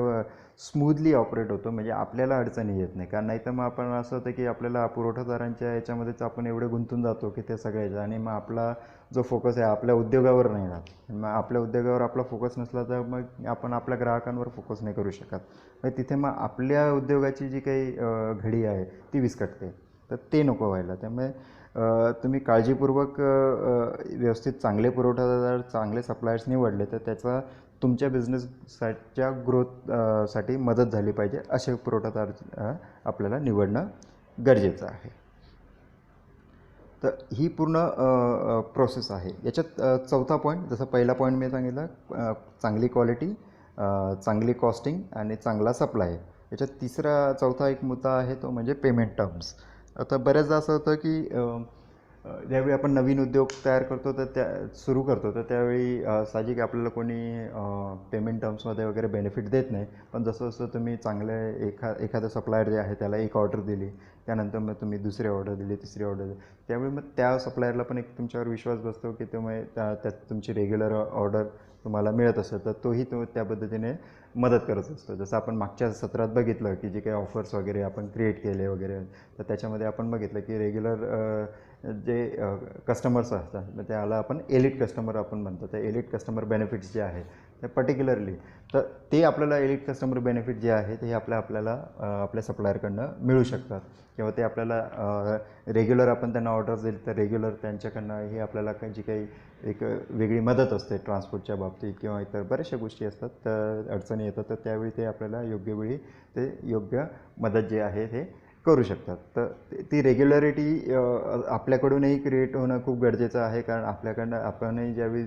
स्मूथली ऑपरेट होतो, म्हणजे आपल्याला अडचणी येत नाही. कारण नाही तर मग आपण असं होतं की आपल्याला पुरवठादारांच्या याच्यामध्येच आपण एवढे गुंतून जातो की ते सगळ्याचं, आणि मग आपला जो फोकस आहे आपल्या उद्योगावर नाही राहत. मग आपल्या उद्योगावर आपला फोकस नसला तर मग आपण आपल्या ग्राहकांवर फोकस नाही करू शकत. मग तिथे मग आपल्या उद्योगाची जी काही घडी आहे ती विस्कटते. तर ते नको व्हायला. त्यामुळे तुम्ही काळजीपूर्वक व्यवस्थित चांगले पुरवठादार, चांगले सप्लायर्स निवडले तर त्याचा तुमच्या बिझनेसच्या ग्रोथसाठी मदत झाली पाहिजे असे पुरवठादार आपल्याला निवडणं गरजेचं आहे. तर ही पूर्ण प्रोसेस आहे. याच्यात चौथा पॉईंट, जसं पहिला पॉईंट मी सांगितलं चांगली क्वालिटी, चांगली कॉस्टिंग आणि चांगला सप्लाय. याच्यात चौथा एक मुद्दा आहे तो म्हणजे पेमेंट टर्म्स. आता बऱ्याचदा असं होतं की ज्यावेळी आपण नवीन उद्योग तयार करतो तर सुरू करतो तर त्यावेळी साहजिक आपल्याला कोणी पेमेंट टर्म्समध्ये वगैरे बेनिफिट देत नाही. पण जसं जसं तुम्ही चांगले एखादं सप्लायर जे आहे त्याला एक ऑर्डर दिली, त्यानंतर मग तुम्ही दुसरी ऑर्डर दिली, तिसरी ऑर्डर दिली, त्यावेळी मग त्या सप्लायरला पण एक तुमच्यावर विश्वास बसतो की त्यामुळे त्यात तुमची रेग्युलर ऑर्डर तुम्हाला मिळत असेल तर तोही त्या पद्धतीने मदत करत असतो. जसं आपण मागच्या सत्रात बघितलं की जे काही ऑफर्स वगैरे आपण क्रिएट केले वगैरे, तर त्याच्यामध्ये आपण बघितलं की रेग्युलर जे कस्टमर्स असतात मग त्याला आपण एलिट कस्टमर आपण म्हणतो. त्या एलिट कस्टमर बेनिफिट्स जे आहे ते पर्टिक्युलरली तर ते आपल्याला एलिट कस्टमर बेनिफिट जे आहे ते आपल्याला आपल्या सप्लायरकडनं मिळू शकतात किंवा ते आपल्याला रेग्युलर आपण त्यांना ऑर्डर्स दिली तर रेग्युलर त्यांच्याकडनं ही आपल्याला जी काही एक वेगळी मदत असते ट्रान्सपोर्टच्या बाबतीत किंवा इतर बऱ्याचशा गोष्टी असतात तर अडचणी येतात तर त्यावेळी ते आपल्याला योग्य वेळी ते योग्य मदत जे आहे ते करू शकतात. तर ती रेग्युलॅरिटी आपल्याकडूनही क्रिएट होणं खूप गरजेचं आहे कारण आपल्याकडनं आपणही ज्यावेळी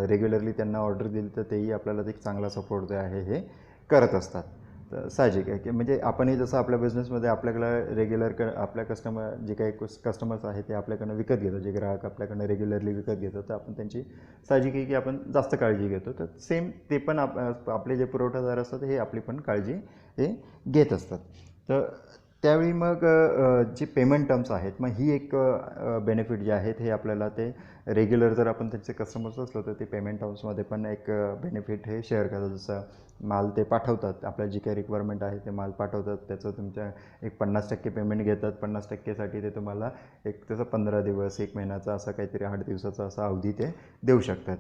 रेग्युलरली त्यांना ऑर्डर दिली तर तेही आपल्याला एक चांगला सपोर्ट जे आहे हे करत असतात. तर साहजिक आहे की म्हणजे आपणही जसं आपल्या बिझनेसमध्ये आपल्याकडं आपल्या जे काही कस्टमर्स आहेत ते आपल्याकडनं विकत घेतो, जे ग्राहक आपल्याकडनं रेग्युलरली विकत घेतो तर आपण त्यांची साहजिक आहे की आपण जास्त काळजी घेतो. तर सेम ते पण आपले जे पुरवठादार असतात हे आपली पण काळजी हे घेत असतात. तर त्यावेळी मग जी पेमेंट टर्म्स आहेत मग ही एक बेनिफिट जे आहेत हे आपल्याला ते रेग्युलर जर आपण त्यांचे कस्टमर्स असलो तर ते पेमेंट टर्म्समध्ये पण एक बेनिफिट हे शेअर करतात. जसं माल ते पाठवतात, आपल्याला जी काही रिक्वायरमेंट आहे ते माल पाठवतात, त्याचं तुमच्या एक 50% पेमेंट घेतात. 50%साठी ते तुम्हाला एक त्याचं 15 दिवस 1 महिन्याचा असा काहीतरी 8 दिवसाचा असा अवधी ते देऊ शकतात.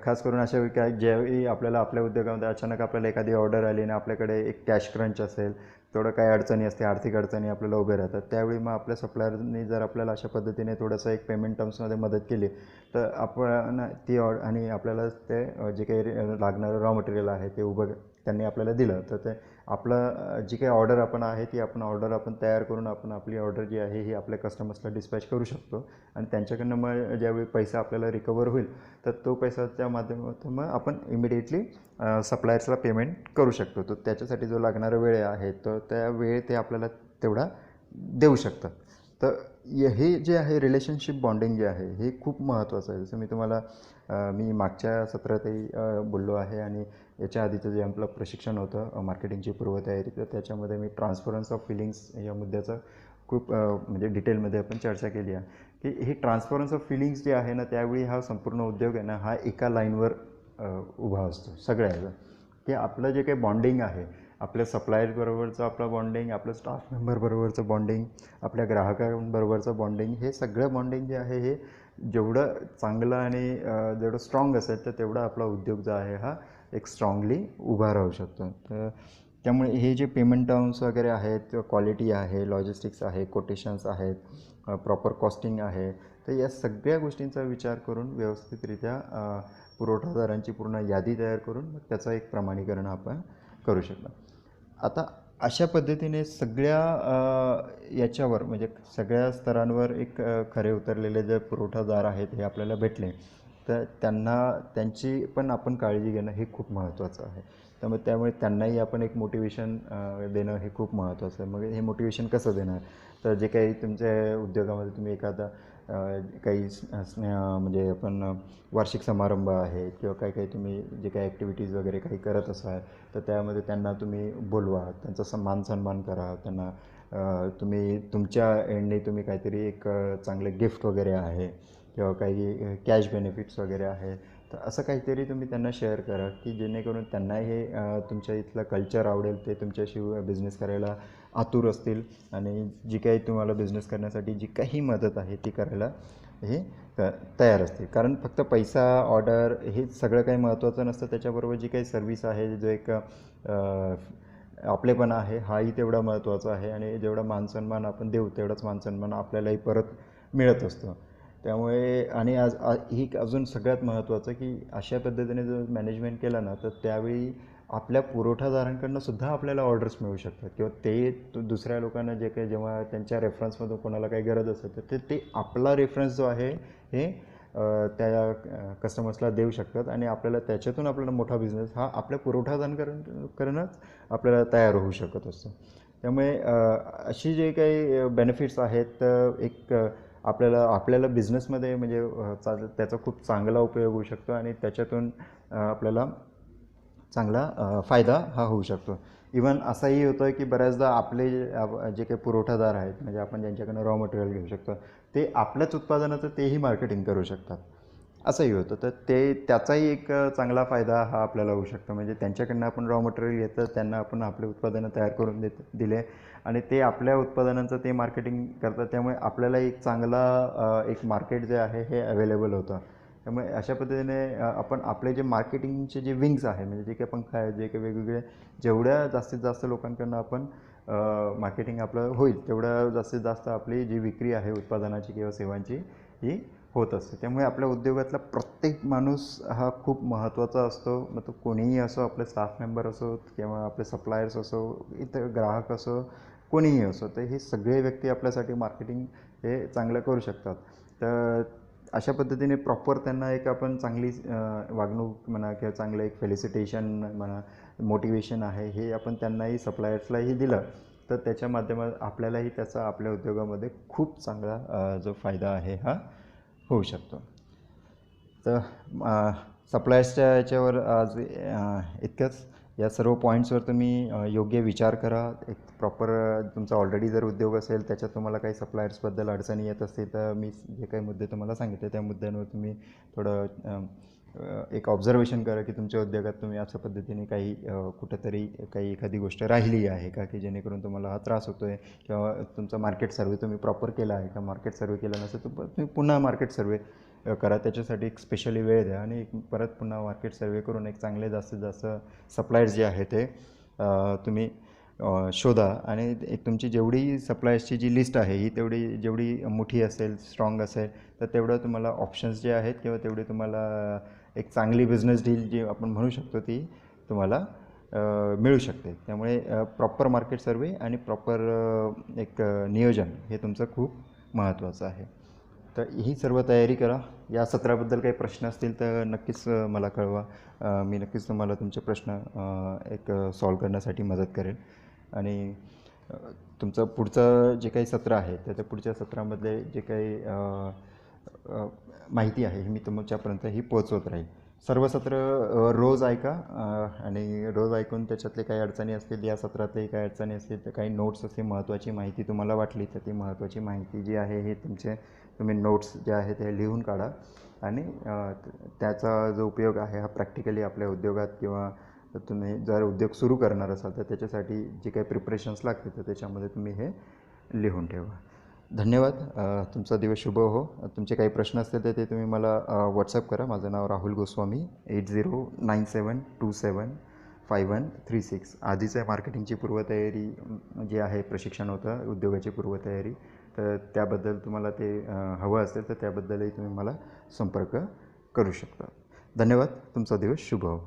खास करून अशा वेळी काय ज्यावेळी आपल्याला आपल्या उद्योगामध्ये अचानक आपल्याला एखादी ऑर्डर आली आणि आपल्याकडे एक कॅश क्रंच असेल, थोडं काही अडचणी असते, आर्थिक अडचणी आपल्याला उभे राहतात, त्यावेळी मग आपल्या सप्लायरनी जर आपल्याला अशा पद्धतीने थोडंसं एक पेमेंट टर्म्समध्ये मदत केली तर आपण ती आणि आपल्याला ते जे काही लागणारं रॉ मटेरियल आहे ते त्यांनी आपल्याला दिलं तर ते आपलं जी काही ऑर्डर आपण आहे ती ऑर्डर आपण तयार करून आपण आपली ऑर्डर जी आहे ही आपल्या कस्टमर्सला डिस्पॅच करू शकतो आणि त्यांच्याकडनं मग ज्यावेळी पैसा आपल्याला रिकवर होईल तर तो पैसाच्या माध्यमातून मग आपण इमिडिएटली सप्लायर्सला पेमेंट करू शकतो. तर त्याच्यासाठी जो लागणारा वेळ आहे तर त्या वेळ ते आपल्याला तेवढा देऊ शकतात. तर हे जे आहे रिलेशनशिप बॉन्डिंग जे आहे हे खूप महत्त्वाचं आहे. जसं मी तुम्हाला मी मागच्या सत्रातही बोललो आहे आणि याच्या आधीचं जे आपलं प्रशिक्षण होतं मार्केटिंगची पूर्वतयारी तर त्याच्यामध्ये मी ट्रान्सफरन्स ऑफ फिलिंग्स या मुद्द्याचं खूप म्हणजे डिटेलमध्ये आपण चर्चा केली आहे की ही ट्रान्सफरन्स ऑफ फिलिंग्स जे आहे ना त्यावेळी हा संपूर्ण उद्योग आहे ना हा एका लाईनवर उभा असतो सगळ्याचा की आपलं जे काही बॉन्डिंग आहे आपल्या सप्लायर्सबरोबरचं आपलं बॉन्डिंग, आपलं स्टाफ मेंबरबरोबरचं बॉन्डिंग, आपल्या ग्राहकांबरोबरचं बॉन्डिंग हे सगळं बॉन्डिंग जे आहे हे जेवढं चांगलं आणि जेवढं स्ट्रॉंग असेल तर तेवढा आपला उद्योग जो आहे हा एक स्ट्रॉंगली उभा राहू शकतो. तर त्यामुळे हे जे पेमेंट टर्म्स वगैरे आहेत, क्वालिटी आहे, लॉजिस्टिक्स आहे, कोटेशन्स आहेत, प्रॉपर कॉस्टिंग आहे, तर या सगळ्या गोष्टींचा विचार करून व्यवस्थितरित्या पुरवठादारांची पूर्ण यादी तयार करून मग त्याचं एक प्रमाणीकरण आपण करू शकतो. आता अशा पद्धतीने सगळ्या याच्यावर म्हणजे सगळ्या स्तरांवर एक खरे उतरलेले जे पुरवठादार आहेत हे आपल्याला भेटले तर त्यांची पण आपण काळजी घेणं हे खूप महत्त्वाचं आहे. त्यामुळे त्यांनाही आपण एक मोटिवेशन देणं हे खूप महत्त्वाचं आहे. मग हे मोटिवेशन कसं देणार तर जे काही तुमच्या उद्योगामध्ये तुम्ही एखादा काही म्हणजे आपण वार्षिक समारंभ आहे किंवा काही तुम्ही जे काही ॲक्टिव्हिटीज वगैरे काही करत असाल तर त्यामध्ये त्यांना तुम्ही बोलवा, त्यांचा मान-सन्मान करा, त्यांना तुम्ही तुमच्या एंडने तुम्ही काहीतरी एक चांगले गिफ्ट वगैरे आहे किंवा काही कॅश बेनिफिट्स वगैरे आहे तर असं काहीतरी तुम्ही त्यांना शेअर करा की जेणेकरून त्यांनाही हे तुमच्या इथलं कल्चर आवडेल, ते तुमच्याशी बिझनेस करायला आतुर असतील आणि जी काही तुम्हाला बिझनेस करण्यासाठी जी काही मदत आहे ती करायला हे तयार असतील. कारण फक्त पैसा, ऑर्डर हे सगळं काही महत्त्वाचं नसतं, त्याच्याबरोबर जी काही सर्व्हिस आहे, जो एक आपलेपणा आहे हाही तेवढा महत्त्वाचा आहे आणि जेवढा मानसन्मान आपण देऊ तेवढाच मानसन्मान आपल्यालाही परत मिळत असतो. त्यामुळे आणि ही अजून सगळ्यात महत्त्वाचं की अशा पद्धतीने जर मॅनेजमेंट केलं ना तर त्यावेळी आपल्या पुरवठादारांकडून सुद्धा आपल्याला ऑर्डर्स मिळू शकतात किंवा ते दुसऱ्या लोकांना जे काही जेव्हा त्यांच्या रेफरन्समधून कोणाला काही गरज असेल तर ते आपला रेफरन्स जो आहे हे त्या कस्टमर्सला देऊ शकतात आणि आपल्याला त्याच्यातून आपल्याला मोठा बिझनेस हा आपल्या पुरवठादारांकडूनच आपल्याला तयार होऊ शकत असतो. त्यामुळे अशी जे काही बेनिफिट्स आहेत एक आपल्याला बिझनेसमध्ये म्हणजे त्याचा खूप चांगला उपयोग होऊ शकतो आणि त्याच्यातून आपल्याला चांगला फायदा हा होऊ शकतो. इवन असंही होतं की बऱ्याचदा आपले जे काही पुरवठादार आहेत म्हणजे आपण ज्यांच्याकडनं रॉ मटेरियल घेऊ शकतो ते आपल्याच उत्पादनाचं तेही मार्केटिंग करू शकतात, असंही होतं. तर त्याचाही एक चांगला फायदा हा आपल्याला होऊ शकतो. म्हणजे त्यांच्याकडनं आपण रॉ मटेरियल घेतं, त्यांना आपण आपले उत्पादनं तयार करून दिले आणि ते आपल्या उत्पादनांचं ते मार्केटिंग करतात. त्यामुळे आपल्याला एक चांगला एक मार्केट जे आहे हे अवेलेबल होतं. त्यामुळे अशा पद्धतीने आपण आपले जे मार्केटिंगचे जे विंग्स आहे म्हणजे जे काही पंख आहेत, जे काही वेगवेगळे जेवढ्या जास्तीत जास्त लोकांकडून आपण मार्केटिंग आपलं होईल तेवढ्या जास्तीत जास्त आपली जी विक्री आहे उत्पादनाची किंवा सेवांची ही होत असते. त्यामुळे आपल्या उद्योगातला प्रत्येक माणूस हा खूप महत्त्वाचा असतो. मग तो कोणीही असो, आपले स्टाफ मेंबर असो किंवा आपले सप्लायर्स असो, इतर ग्राहक असो, कोणीही असो, तर हे सगळे व्यक्ती आपल्यासाठी मार्केटिंग हे चांगलं करू शकतात. तर अशा पद्धतीने प्रॉपर त्यांना एक आपण चांगली वागणूक म्हणा किंवा चांगलं एक फेलिसिटेशन म्हणा, मोटिवेशन आहे हे आपण त्यांनाही सप्लायर्सलाही दिलं तर त्याच्या माध्यमात आपल्यालाही त्याचा आपल्या उद्योगामध्ये खूप चांगला जो फायदा आहे हा होऊ शकतो. तर सप्लायर्सच्या याच्यावर आज इतकंच. या सर्व पॉईंट्सवर तुम्ही योग्य विचार करा. एक प्रॉपर तुमचा ऑलरेडी जर उद्योग असेल त्याच्यात तुम्हाला काही सप्लायर्सबद्दल अडचणी येत असतील तर मी जे काही मुद्दे तुम्हाला सांगितले त्या मुद्द्यांवर तुम्ही थोडं एक ऑब्झर्वेशन करा की तुमच्या उद्योगात तुम्ही अशा पद्धतीने काही कुठंतरी काही एखादी गोष्ट राहिली आहे का की जेणेकरून तुम्हाला हा त्रास होतो आहे किंवा तुमचा मार्केट सर्वे तुम्ही प्रॉपर केला आहे का. मार्केट सर्वे केला नसेल तर तुम्ही पुन्हा मार्केट सर्वे करा. त्याच्यासाठी एक स्पेशली वेळ द्या आणि परत पुन्हा मार्केट सर्वे करून एक चांगले जास्तीत जास्त सप्लायर्स जे आहे ते तुम्ही शोधा आणि तुमची जेवढी सप्लायर्सची जी लिस्ट आहे ही जेवढी मोठी असेल, स्ट्रॉंग असेल तर तेवढं तुम्हाला ऑप्शन्स जे आहेत किंवा तेवढे तुम्हाला एक चांगली बिझनेस डील जी आपण म्हणू शकतो ती तुम्हाला मिळू शकते. त्यामुळे प्रॉपर मार्केट सर्वे आणि प्रॉपर एक नियोजन हे तुमचं खूप महत्त्वाचं आहे. तर ही सर्व तयारी करा. या सत्राबद्दल काही प्रश्न असतील तर नक्कीच मला कळवा. मी नक्कीच तुम्हाला तुमचे प्रश्न एक सॉल्व करण्यासाठी मदत करेन आणि तुमचं पुढचं जे काही सत्र आहे तर त्या पुढच्या सत्रामधले जे काही माहिती आहे ही मी तुमच्यापर्यंत ही पोहोचवत राहील. सर्व सत्र रोज ऐका आणि रोज ऐकून त्याच्यातले काही अडचणी असतील, या सत्रातले काही अडचणी असतील तर काही नोट्स असतील, महत्त्वाची माहिती तुम्हाला वाटली तर ती महत्त्वाची माहिती जी आहे हे तुम्ही नोट्स जे आहेत ते लिहून काढा आणि त्याचा जो उपयोग आहे हा प्रॅक्टिकली आपल्या उद्योगात किंवा तुम्ही जर उद्योग सुरू करणार असाल तर त्याच्यासाठी जे काही प्रिपरेशन्स लागतील तर त्याच्यामध्ये तुम्ही हे लिहून ठेवा. धन्यवाद. तुमचा दिवस शुभ हो. तुमचे काही प्रश्न असतील तर ते तुम्ही मला व्हॉट्सअप करा. माझं नाव राहुल गोस्वामी 8097275136. आधीचं मार्केटिंगची पूर्वतयारी जी आहे प्रशिक्षण होतं उद्योगाची पूर्वतयारी तर त्याबद्दल तुम्हाला ते हवं असेल तर त्याबद्दलही तुम्ही मला संपर्क करू शकता. धन्यवाद. तुमचा दिवस शुभ हो.